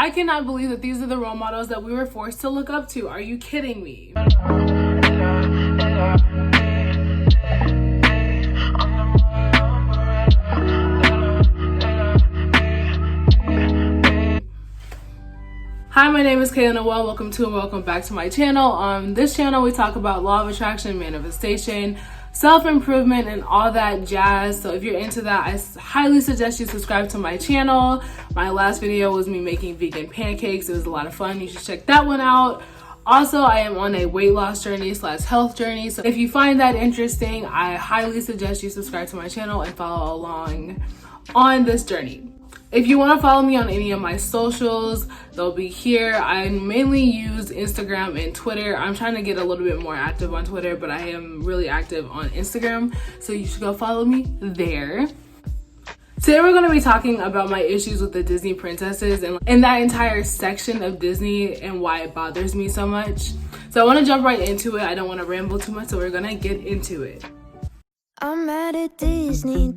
I cannot believe that these are the role models that we were forced to look up to. Are you kidding me? Hi, my name is Kayla Noel. Welcome to and welcome back to my channel. On this channel, we talk about law of attraction, manifestation, self-improvement, and all that jazz. So if you're into that, I highly suggest you subscribe to my channel. My last video was me making vegan pancakes. It was a lot of fun. You should check that one out. Also, I am on a weight loss journey / health journey. So if you find that interesting, I highly suggest you subscribe to my channel and follow along on this journey. If you want to follow me on any of my socials, they'll be here. I mainly use Instagram and Twitter. I'm trying to get a little bit more active on Twitter, but I am really active on Instagram, so you should go follow me there. Today we're going to be talking about my issues with the Disney princesses and that entire section of Disney and why it bothers me so much. So I want to jump right into it. I don't want to ramble too much, so we're going to get into it. I'm mad at Disney,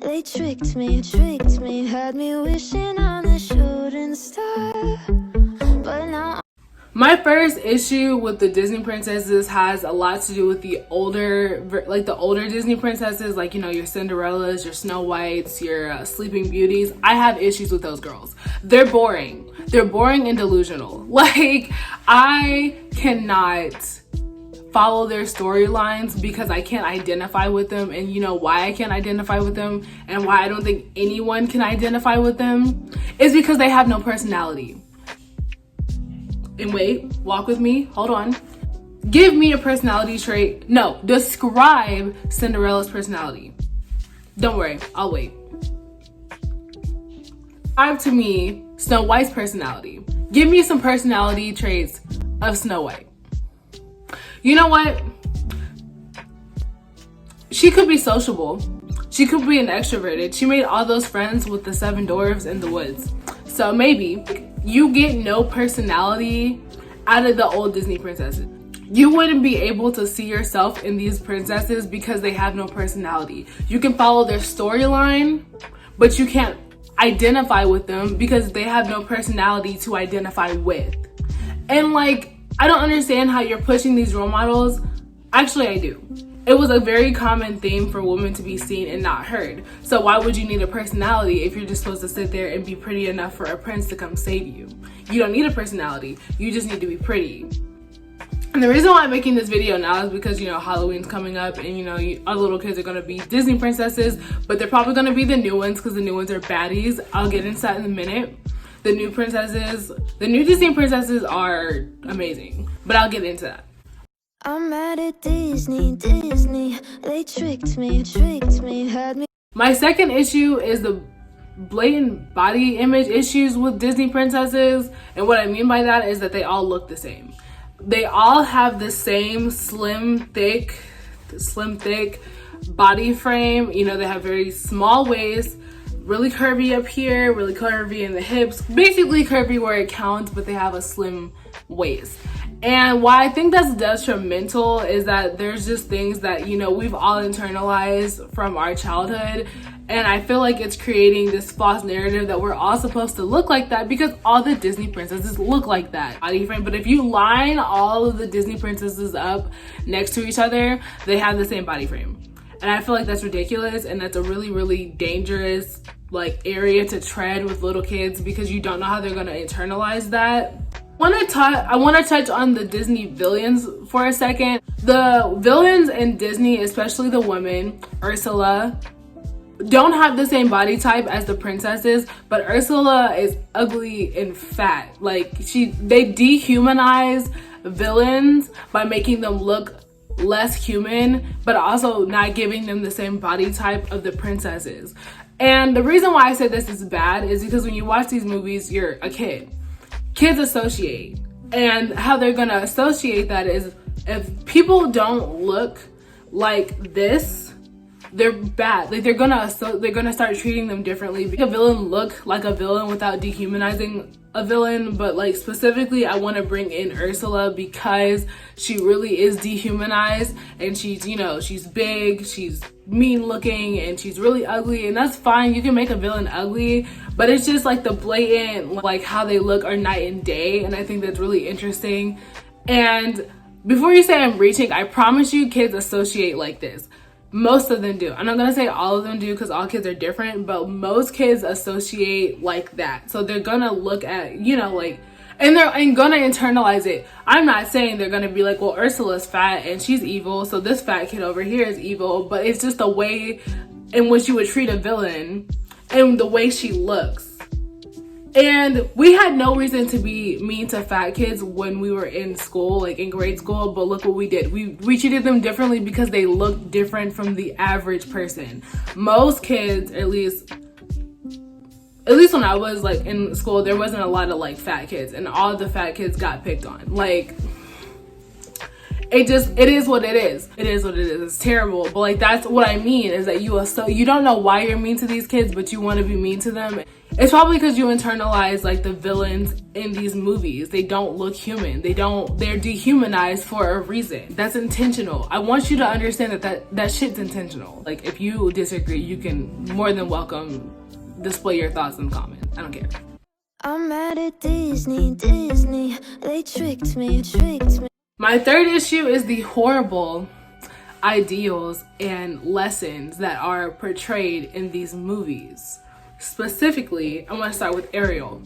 they tricked me, had me wishing on a shooting star, but now... My first issue with the Disney princesses has a lot to do with the older Disney princesses, like, you know, your Cinderellas, your Snow Whites, your Sleeping Beauties. I have issues with those girls. They're boring. They're boring and delusional. Like, I cannot follow their storylines because I can't identify with them. And you know why I can't identify with them and why I don't think anyone can identify with them is because they have no personality. And wait, walk with me, hold on. Give me a personality trait. No, describe Cinderella's personality. Don't worry, I'll wait. Describe to me Snow White's personality. Give me some personality traits of Snow White. You know what? She could be sociable. She could be an extroverted. She made all those friends with the 7 dwarves in the woods. So maybe you get no personality out of the old Disney princesses. You wouldn't be able to see yourself in these princesses because they have no personality. You can follow their storyline, but you can't identify with them because they have no personality to identify with. And like, I don't understand how you're pushing these role models. Actually, I do. It was a very common theme for women to be seen and not heard. So why would you need a personality if you're just supposed to sit there and be pretty enough for a prince to come save you? You don't need a personality. You just need to be pretty. And the reason why I'm making this video now is because, you know, Halloween's coming up and, you know, our little kids are going to be Disney princesses, but they're probably going to be the new ones because the new ones are baddies. I'll get into that in a minute. The new Disney princesses are amazing, but I'll get into that. I'm mad at Disney, they tricked me, had me... My second issue is the blatant body image issues with Disney princesses. And what I mean by that is that they all look the same. They all have the same slim, thick body frame. You know, they have very small waists, really curvy up here, really curvy in the hips, basically curvy where it counts, but they have a slim waist. And why I think that's detrimental is that there's just things that, you know, we've all internalized from our childhood. And I feel like it's creating this false narrative that we're all supposed to look like that because all the Disney princesses look like that body frame. But if you line all of the Disney princesses up next to each other, they have the same body frame. And I feel like that's ridiculous, and that's a really, really dangerous like area to tread with little kids because you don't know how they're gonna internalize that. I want to touch on the Disney villains for a second. The villains in Disney, especially the women, Ursula, don't have the same body type as the princesses, but Ursula is ugly and fat. Like they dehumanize villains by making them look less human, but also not giving them the same body type of the princesses. And the reason why I say this is bad is because when you watch these movies, you're a kid. Kids associate. And how they're gonna associate that is if people don't look like this, they're bad. Like they're gonna start treating them differently. Make a villain look like a villain without dehumanizing a villain. But like specifically, I want to bring in Ursula because she really is dehumanized, and she's, you know, she's big, she's mean looking, and she's really ugly, and that's fine. You can make a villain ugly, but it's just like the blatant, like how they look are night and day, and I think that's really interesting. And before you say I'm reaching, I promise you kids associate like this. Most of them do. I'm not gonna say all of them do because all kids are different, but most kids associate like that. So they're gonna look at, you know, like, and they're gonna internalize it. I'm not saying they're gonna be like, well, Ursula's fat and she's evil, so this fat kid over here is evil, but it's just the way in which you would treat a villain and the way she looks. And we had no reason to be mean to fat kids when we were in school, like in grade school, but look what we did. We treated them differently because they looked different from the average person. Most kids, at least when I was like in school, there wasn't a lot of like fat kids, and all the fat kids got picked on. Like, it is what it is. It is what it is. It's terrible. But like, that's what I mean, is that you don't know why you're mean to these kids, but you want to be mean to them. It's probably because you internalize like the villains in these movies. They don't look human. They're dehumanized for a reason. That's intentional. I want you to understand that shit's intentional. Like, if you disagree, you can more than welcome display your thoughts in the comments. I don't care. I'm mad at Disney, they tricked me. My third issue is the horrible ideals and lessons that are portrayed in these movies. Specifically, I want to start with Ariel.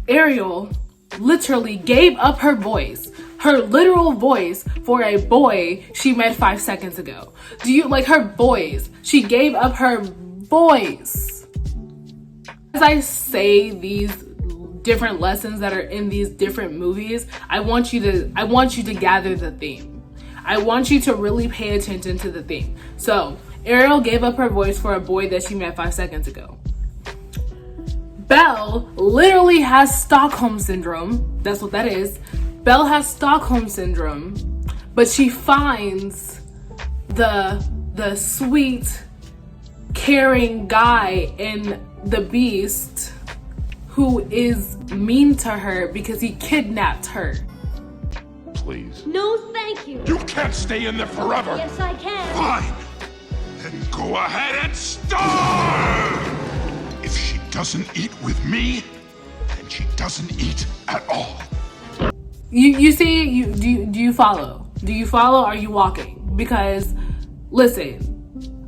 Ariel literally gave up her voice, her literal voice, for a boy she met 5 seconds ago. Do you like her voice? She gave up her voice. As I say these different lessons that are in these different movies, I want you to gather the theme. I want you to really pay attention to the theme. So, Ariel gave up her voice for a boy that she met 5 seconds ago. Belle literally has Stockholm Syndrome. That's what that is. Belle has Stockholm Syndrome, but she finds the sweet, caring guy in the Beast who is mean to her because he kidnapped her. Please. No, thank you. You can't stay in there forever. Yes, I can. Fine. Then go ahead and starve! If she doesn't eat with me, then she doesn't eat at all. You see, do you follow? Do you follow? Are you walking? Because listen,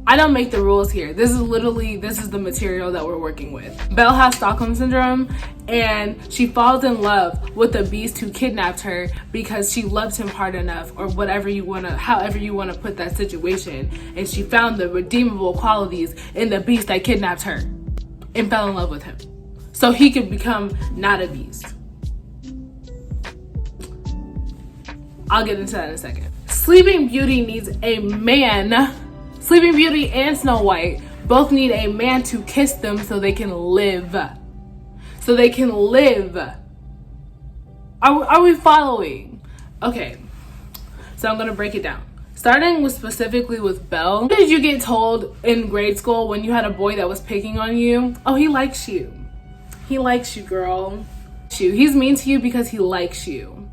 I don't make the rules here. This is the material that we're working with. Belle has Stockholm Syndrome, and she falls in love with the Beast who kidnapped her because she loves him hard enough, or however you wanna put that situation. And she found the redeemable qualities in the Beast that kidnapped her and fell in love with him, so he could become not a beast. I'll get into that in a second. Sleeping Beauty needs a man. Sleeping Beauty and Snow White both need a man to kiss them so they can live. So they can live. Are we following? Okay, so I'm gonna break it down. Starting specifically with Belle. What did you get told in grade school when you had a boy that was picking on you? Oh, he likes you. He likes you, girl. He's mean to you because he likes you.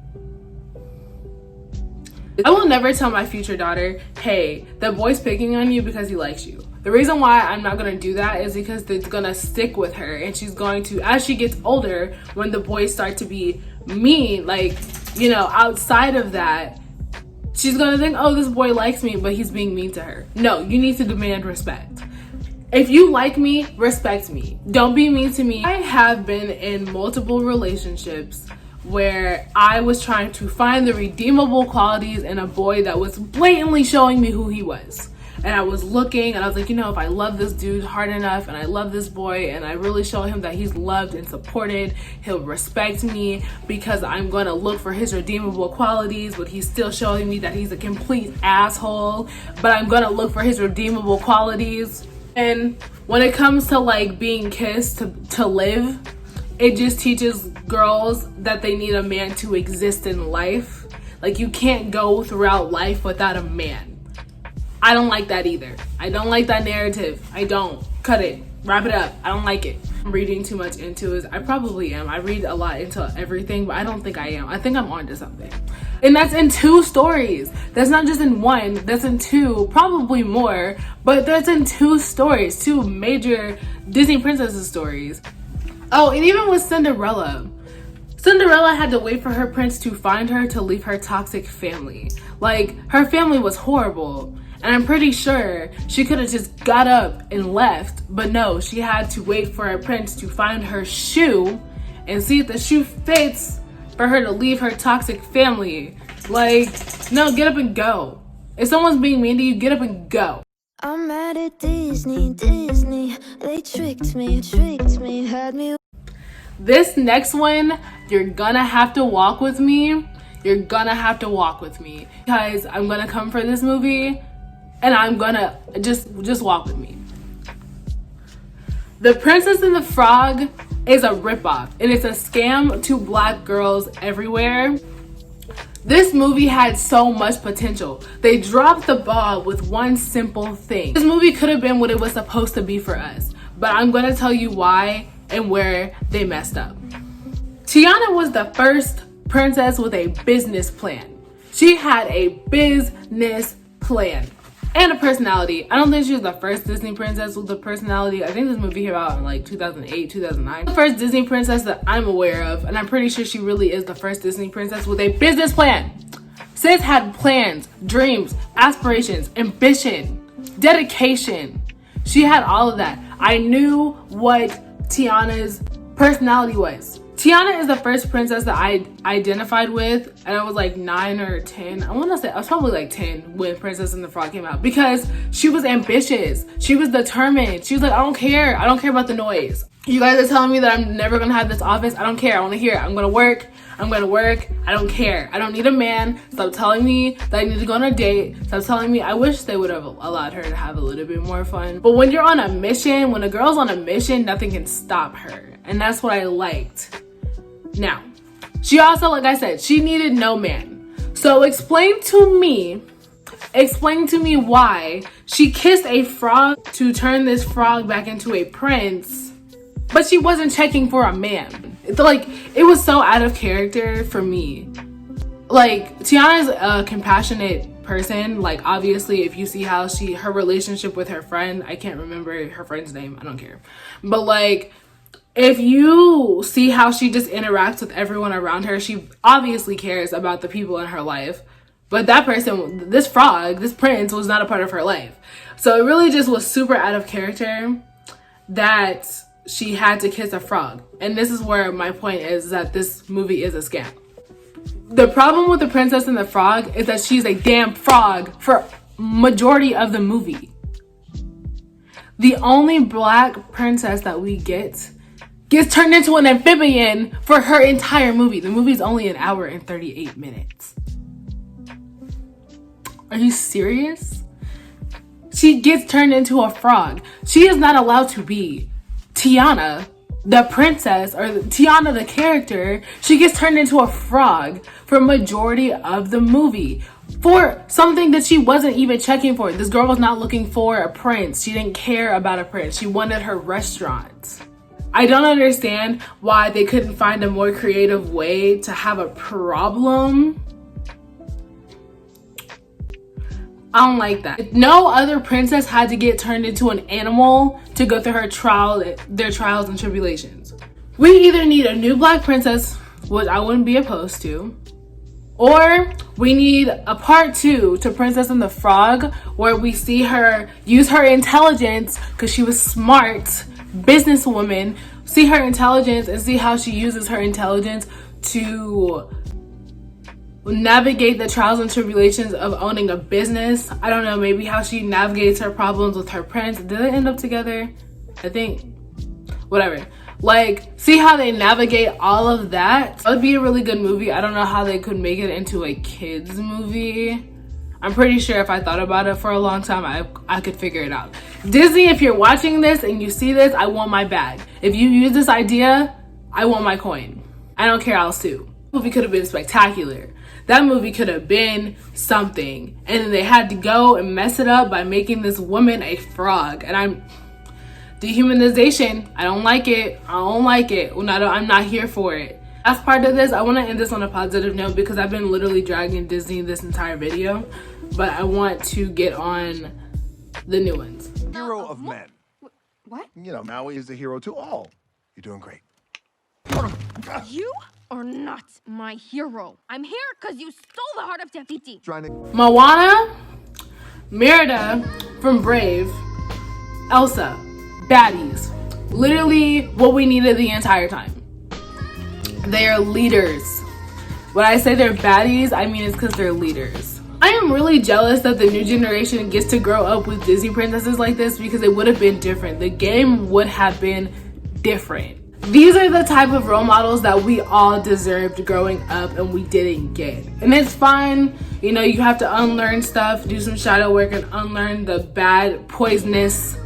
I will never tell my future daughter, hey, that boy's picking on you because he likes you. The reason why I'm not gonna do that is because it's gonna stick with her, and she's going to, as she gets older, when the boys start to be mean, like, you know, outside of that, she's gonna think, oh, this boy likes me, but he's being mean to her. No, you need to demand respect. If you like me, respect me. Don't be mean to me. I have been in multiple relationships where I was trying to find the redeemable qualities in a boy that was blatantly showing me who he was. And I was looking, and I was like, you know, if I love this dude hard enough, and I love this boy, and I really show him that he's loved and supported, he'll respect me, because I'm gonna look for his redeemable qualities, but he's still showing me that he's a complete asshole, but I'm gonna look for his redeemable qualities. And when it comes to like being kissed to live, it just teaches girls that they need a man to exist in life. Like, you can't go throughout life without a man. I don't like that either. I don't like that narrative. I don't. Cut it. Wrap it up. I don't like it. I'm reading too much into it. I probably am. I read a lot into everything, but I don't think I am. I think I'm onto something. And that's in 2 stories. That's not just in 1. That's in 2, probably more. But that's in 2 stories. 2 major Disney princesses stories. Oh, and even with Cinderella. Cinderella had to wait for her prince to find her to leave her toxic family. Like, her family was horrible. And I'm pretty sure she could have just got up and left. But no, she had to wait for a prince to find her shoe and see if the shoe fits for her to leave her toxic family. Like, no, get up and go. If someone's being mean to you, get up and go. I'm mad at Disney, Disney. They tricked me, had me. This next one, you're gonna have to walk with me. You're gonna have to walk with me. Because I'm gonna come for this movie. And I'm gonna just walk with me. The Princess and the Frog is a ripoff, and it's a scam to black girls everywhere. This movie had so much potential. They dropped the ball with one simple thing. This movie could have been what it was supposed to be for us, but I'm gonna tell you why and where they messed up. Tiana was the first princess with a business plan. She had a business plan. And a personality. I don't think she was the first Disney princess with a personality. I think this movie came out in like 2008, 2009. The first Disney princess that I'm aware of, and I'm pretty sure she really is the first Disney princess with a business plan. Sis had plans, dreams, aspirations, ambition, dedication. She had all of that. I knew what Tiana's personality was. Tiana is the first princess that I identified with, and I was like 9 or 10. I want to say I was probably like 10 when Princess and the Frog came out, because she was ambitious. She was determined. She was like, I don't care. I don't care about the noise. You guys are telling me that I'm never gonna have this office. I don't care. I want to hear it. I'm gonna work. I don't care. I don't need a man. Stop telling me that I need to go on a date. Stop telling me. I wish they would have allowed her to have a little bit more fun. But when you're on a mission, when a girl's on a mission, nothing can stop her. And that's what I liked. Now, she also, like I said, she needed no man. So explain to me why she kissed a frog to turn this frog back into a prince, but she wasn't checking for a man. Like, it was so out of character for me. Like, Tiana's a compassionate person. Like, obviously, if you see how her relationship with her friend, I can't remember her friend's name, I don't care. But like, if you see how she just interacts with everyone around her, she obviously cares about the people in her life. But that person, this frog, this prince, was not a part of her life. So it really just was super out of character that she had to kiss a frog. And this is where my point is, that this movie is a scam. The problem with The Princess and the Frog is that she's a damn frog for majority of the movie. The only black princess that we gets turned into an amphibian for her entire movie. The movie's only 1 hour and 38 minutes. Are you serious? She gets turned into a frog. She is not allowed to be Tiana, the princess, or Tiana, the character. She gets turned into a frog for majority of the movie. For something that she wasn't even checking for. This girl was not looking for a prince. She didn't care about a prince. She wanted her restaurant. I don't understand why they couldn't find a more creative way to have a problem. I don't like that. No other princess had to get turned into an animal to go through their trials and tribulations. We either need a new black princess, which I wouldn't be opposed to, or we need a part 2 to Princess and the Frog, where we see her use her intelligence, because she was smart, businesswoman, see her intelligence and see how she uses her intelligence to navigate the trials and tribulations of owning a business. I don't know, maybe how she navigates her problems with her prince. Did they end up together? I think, whatever. Like, see how they navigate all of that. That would be a really good movie. I don't know how they could make it into a kids movie. I'm pretty sure if I thought about it for a long time, I could figure it out. Disney, if you're watching this and you see this, I want my bag. If you use this idea, I want my coin. I don't care, I'll sue. movie could have been spectacular. That movie could have been something. And then they had to go and mess it up by making this woman a frog. And dehumanization, I don't like it. I don't like it. I'm not here for it. As part of this, I want to end this on a positive note because I've been literally dragging Disney this entire video. But I want to get on the new ones. Hero of men. What? You know, Maui is the hero to all. You're doing great. You are not my hero. I'm here because you stole the heart of Te Fiti. Trying to Moana, Merida from Brave, Elsa, baddies. Literally what we needed the entire time. They are leaders. When I say they're baddies, I mean it's because they're leaders. I am really jealous that the new generation gets to grow up with Disney princesses like this because it would have been different. The game would have been different. These are the type of role models that we all deserved growing up and we didn't get. And it's fine, you know, you have to unlearn stuff, do some shadow work and unlearn the bad, poisonous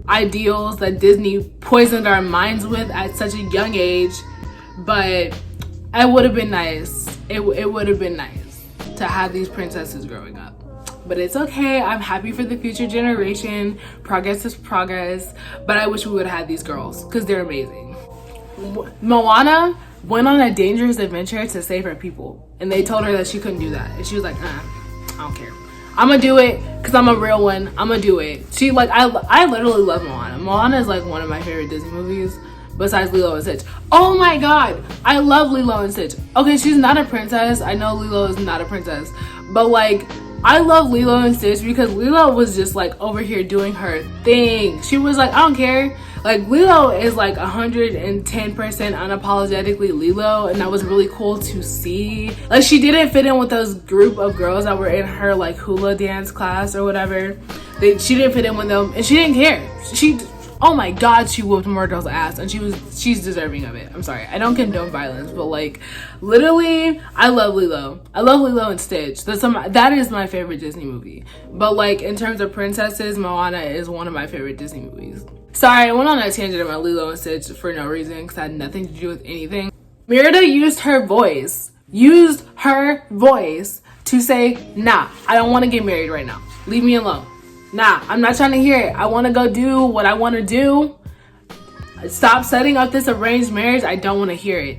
ideals that Disney poisoned our minds with at such a young age. But it would have been nice. It would have been nice to have these princesses growing up. But it's okay. I'm happy for the future generation. Progress is progress. But I wish we would have had these girls because they're amazing. Moana went on a dangerous adventure to save her people. And they told her that she couldn't do that. And she was like, I don't care. I'm gonna do it because I'm a real one. I'm gonna do it. I literally love Moana. Moana is like one of my favorite Disney movies. Besides Lilo and Stitch. Oh my god, I love Lilo and Stitch. Okay, she's not a princess. I know Lilo is not a princess. But like, I love Lilo and Stitch because Lilo was just like over here doing her thing. She was like, I don't care. Like Lilo is like 110% unapologetically Lilo, and that was really cool to see. Like she didn't fit in with those group of girls that were in her like hula dance class or whatever. She didn't fit in with them and she didn't care. Oh my god, she whooped Myrtle's ass and she's deserving of it. I'm sorry, I don't condone violence, but like literally I love Lilo. I love Lilo and Stitch. That is my favorite Disney movie. But like in terms of princesses, Moana is one of my favorite Disney movies. Sorry, I went on a tangent about Lilo and Stitch for no reason because it had nothing to do with anything. Merida used her voice to say, nah, I don't want to get married right now. Leave me alone. Nah, I'm not trying to hear it. I want to go do what I want to do. Stop setting up this arranged marriage. I don't want to hear it.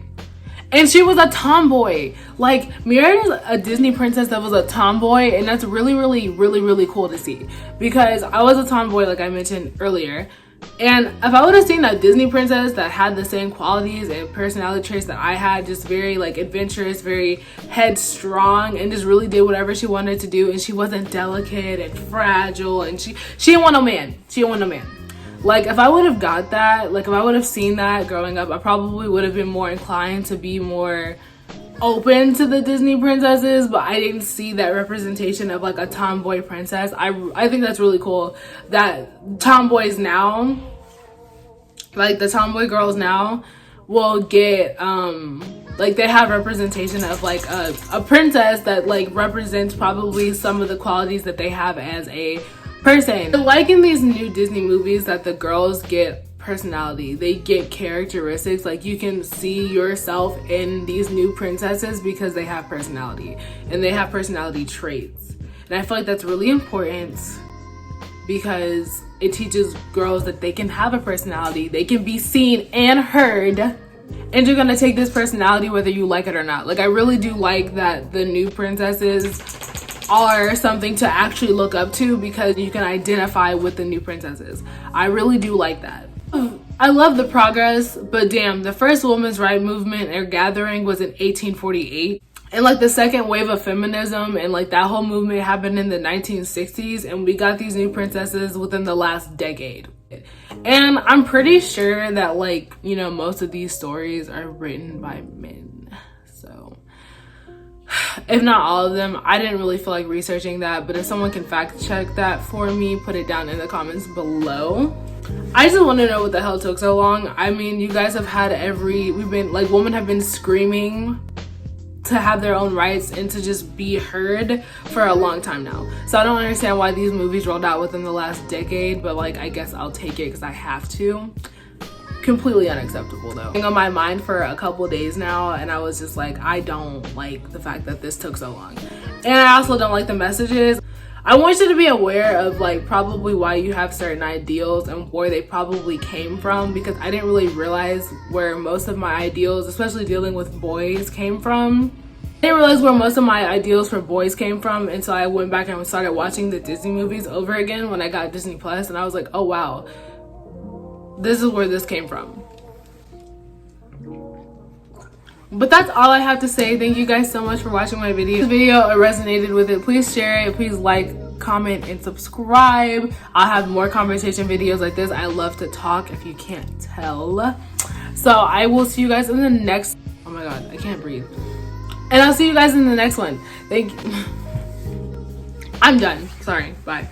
And she was a tomboy. Like, Mirida's a Disney princess that was a tomboy. And that's really, really, really, really cool to see. Because I was a tomboy, like I mentioned earlier. And if I would have seen a Disney princess that had the same qualities and personality traits that I had, just very like adventurous, very headstrong, and just really did whatever she wanted to do, and she wasn't delicate and fragile, and she didn't want no man. She didn't want no man. Like if I would have got that, like if I would have seen that growing up, I probably would have been more inclined to be more open to the Disney princesses, but I didn't see that representation of like a tomboy princess. I think that's really cool that tomboys now, like the tomboy girls now, will get like they have representation of like a princess that like represents probably some of the qualities that they have as a person. Like in these new Disney movies that the girls get personality, they get characteristics, like you can see yourself in these new princesses because they have personality and they have personality traits. And I feel like that's really important because it teaches girls that they can have a personality, they can be seen and heard, and you're gonna take this personality whether you like it or not. Like I really do like that the new princesses are something to actually look up to because you can identify with the new princesses. I really do like that. I love the progress, but damn, the first women's rights movement or gathering was in 1848. And like the second wave of feminism and like that whole movement happened in the 1960s, and we got these new princesses within the last decade. And I'm pretty sure that like, you know, most of these stories are written by men. So if not all of them, I didn't really feel like researching that, but if someone can fact check that for me, put it down in the comments below. I just want to know what the hell took so long. I mean, you guys have had women have been screaming to have their own rights and to just be heard for a long time now. So I don't understand why these movies rolled out within the last decade, but like, I guess I'll take it because I have to. completely unacceptable though. It's been on my mind for a couple days now, and I was just like, I don't like the fact that this took so long. And I also don't like the messages. I want you to be aware of like probably why you have certain ideals and where they probably came from, because I didn't really realize where most of my ideals, especially dealing with boys, came from. I didn't realize where most of my ideals for boys came from until I went back and started watching the Disney movies over again when I got Disney Plus, and I was like, oh wow, this is where this came from. But that's all I have to say. Thank you guys so much for watching my video. If this video resonated with it, please share it. Please like, comment, and subscribe. I'll have more conversation videos like this. I love to talk, if you can't tell. So I will see you guys in the next, oh my god, I can't breathe. And I'll see you guys in the next one. Thank you. I'm done. Sorry. Bye.